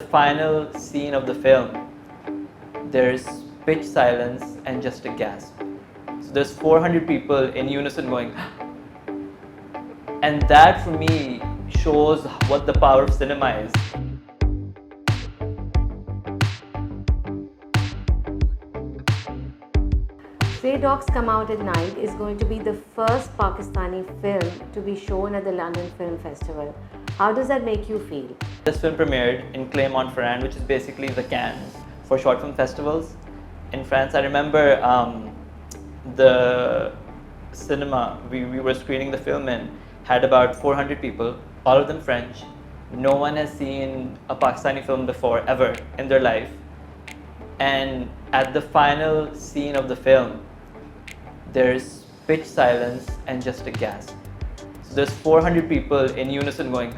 Final scene of the film, there's pitch silence and just a gasp. So there's 400 people in unison going, and that for me shows what the power of cinema is. Stray Dogs Come Out at Night is going to be the first Pakistani film to be shown at the London Film Festival. How does that make you feel? This film premiered in Clermont-Ferrand, which is basically the Cannes for short film festivals in France. I remember the cinema we were screening the film in had about 400 people, all of them French. No one has seen a Pakistani film before, ever, in their life. And at the final scene of the film, there's pitch silence and just a gasp. So there's 400 people in unison going,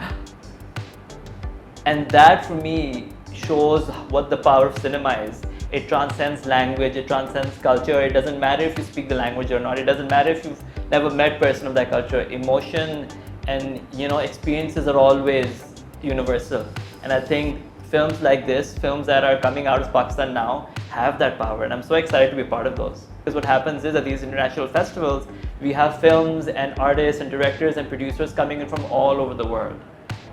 and that for me shows what the power of cinema is. It transcends language, it transcends culture. It doesn't matter if you speak the language or not. It doesn't matter if you've never met a person of that culture. Emotion and experiences are always universal. And I think films like this, films that are coming out of Pakistan now, have that power, and I'm so excited to be part of those. Because what happens is at these international festivals, we have films and artists and directors and producers coming in from all over the world.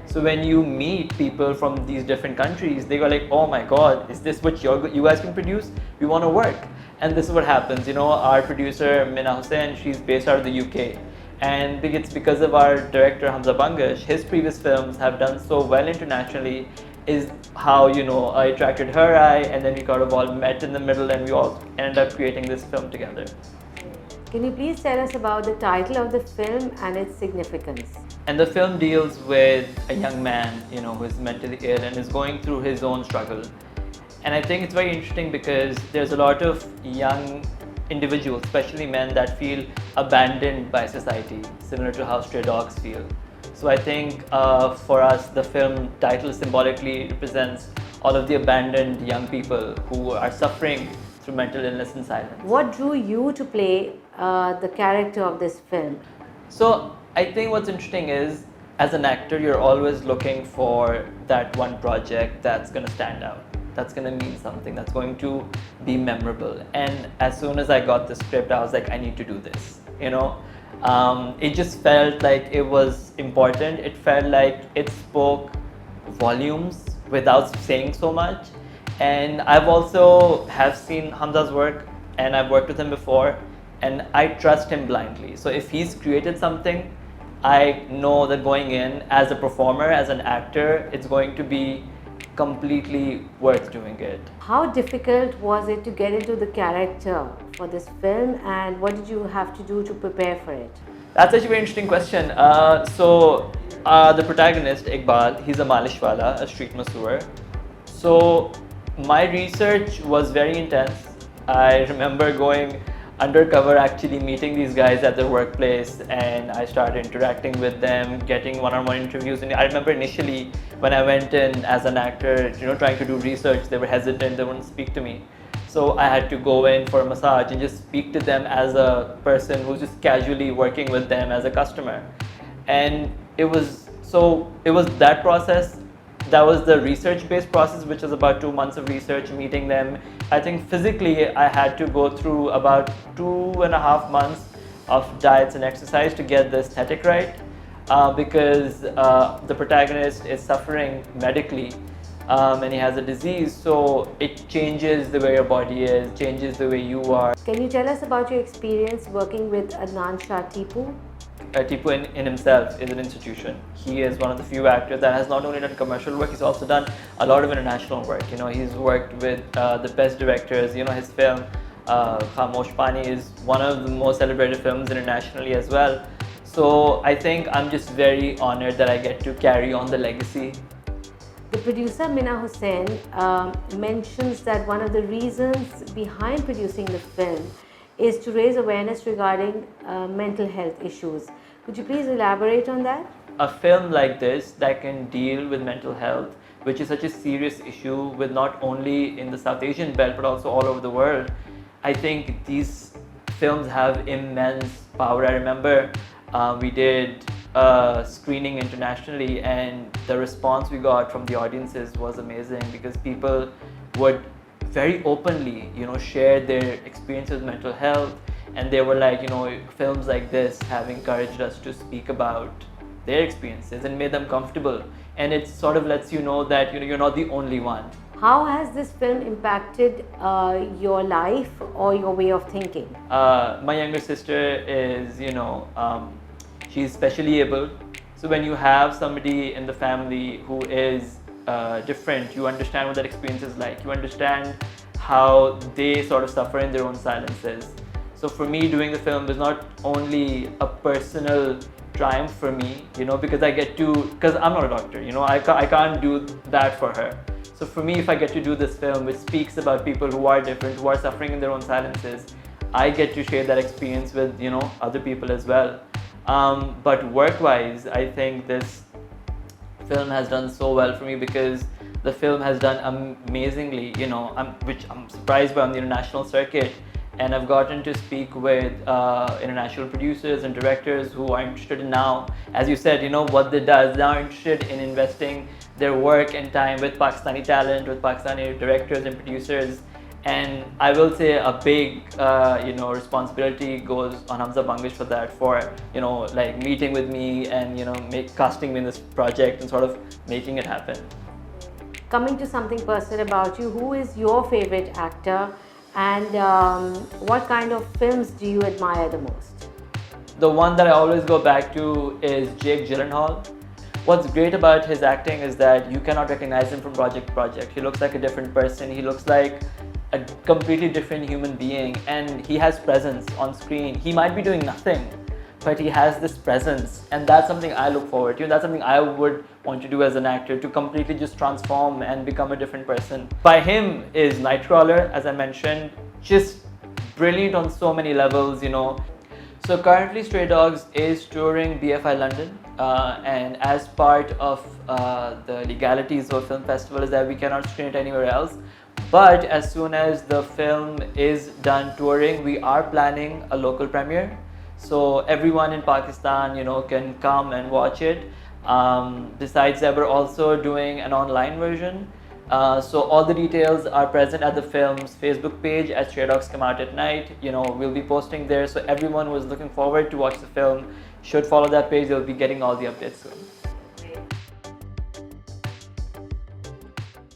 So when you meet people from these different countries, they go like, oh my God, is this what you guys can produce? We want to work. And this is what happens. Our producer, Mina Hussein, she's based out of the UK. And it's because of our director, Hamza Bangash. His previous films have done so well internationally, is how, I attracted her eye, and then we kind of all met in the middle and we all ended up creating this film together. Can you please tell us about the title of the film and its significance? And the film deals with a young man, who is mentally ill and is going through his own struggle. And I think it's very interesting because there's a lot of young individuals, especially men, that feel abandoned by society, similar to how stray dogs feel. So I think for us, the film title symbolically represents all of the abandoned young people who are suffering through mental illness and silence. What drew you to play the character of this film? So I think what's interesting is, as an actor, you're always looking for that one project that's going to stand out, that's going to mean something, that's going to be memorable. And as soon as I got the script, I was like, I need to do this, It just felt like it was important. It felt like it spoke volumes without saying so much. And I've also have seen Hamza's work, and I've worked with him before, and I trust him blindly. So if he's created something, I know that going in as a performer, as an actor, it's going to be completely worth doing it. How difficult was it to get into the character for this film, and what did you have to do to prepare for it? That's actually a very interesting question. The protagonist, Iqbal, he's a malishwala, a street masseur. So my research was very intense. I remember going undercover, actually meeting these guys at their workplace, and I started interacting with them, getting one-on-one interviews. And I remember initially when I went in as an actor, trying to do research, they were hesitant, they wouldn't speak to me. So I had to go in for a massage and just speak to them as a person who's just casually working with them as a customer. And it was that process. That was the research-based process, which was about 2 months of research, meeting them. I think physically I had to go through about 2.5 months of diets and exercise to get the aesthetic right, because the protagonist is suffering medically, and he has a disease, so it changes the way your body is, changes the way you are. Can you tell us about your experience working with Adnan Tipu? Tipu in himself is an institution. He is one of the few actors that has not only done commercial work, he's also done a lot of international work. He's worked with the best directors. His film Khamosh Pani is one of the most celebrated films internationally as well. So I think I'm just very honored that I get to carry on the legacy. The producer Mina Hussein mentions that one of the reasons behind producing the film is to raise awareness regarding mental health issues. Could you please elaborate on that? A film like this that can deal with mental health, which is such a serious issue with not only in the South Asian belt but also all over the world, I think these films have immense power. I remember we did screening internationally, and the response we got from the audiences was amazing, because people would very openly, share their experience with mental health, and they were like, films like this have encouraged us to speak about their experiences and made them comfortable, and it sort of lets you know that you're not the only one. How has this film impacted your life or your way of thinking? My younger sister is, she's specially able. So when you have somebody in the family who is different, you understand what that experience is like. You understand how they sort of suffer in their own silences. So for me, doing the film is not only a personal triumph for me, because I get to, because I'm not a doctor, I can't do that for her. So for me, if I get to do this film, which speaks about people who are different, who are suffering in their own silences, I get to share that experience with, other people as well. But work-wise, I think this film has done so well for me, because the film has done amazingly, which I'm surprised by on the international circuit. And I've gotten to speak with international producers and directors who are interested in now, as you said, what they does, now interested in investing their work and time with Pakistani talent, with Pakistani directors and producers. And I will say a big, responsibility goes on Hamza Bangash for that, for, like meeting with me and, casting me in this project and sort of making it happen. Coming to something personal about you, who is your favorite actor? And what kind of films do you admire the most? The one that I always go back to is Jake Gyllenhaal. What's great about his acting is that you cannot recognize him from project to project. He looks like a different person. He looks like a completely different human being, and he has presence on screen. He might be doing nothing, but he has this presence, and that's something I look forward to. That's something I would want to do as an actor, to completely just transform and become a different person. By him is Nightcrawler, as I mentioned, just brilliant on so many levels, So currently Stray Dogs is touring BFI London, and as part of the legalities of film festival is that we cannot screen it anywhere else. But as soon as the film is done touring, we are planning a local premiere. So everyone in Pakistan, can come and watch it. Besides that, we're also doing an online version. So all the details are present at the film's Facebook page at Stray Dogs Come Out at Night. We'll be posting there. So everyone who is looking forward to watch the film should follow that page. They'll be getting all the updates soon.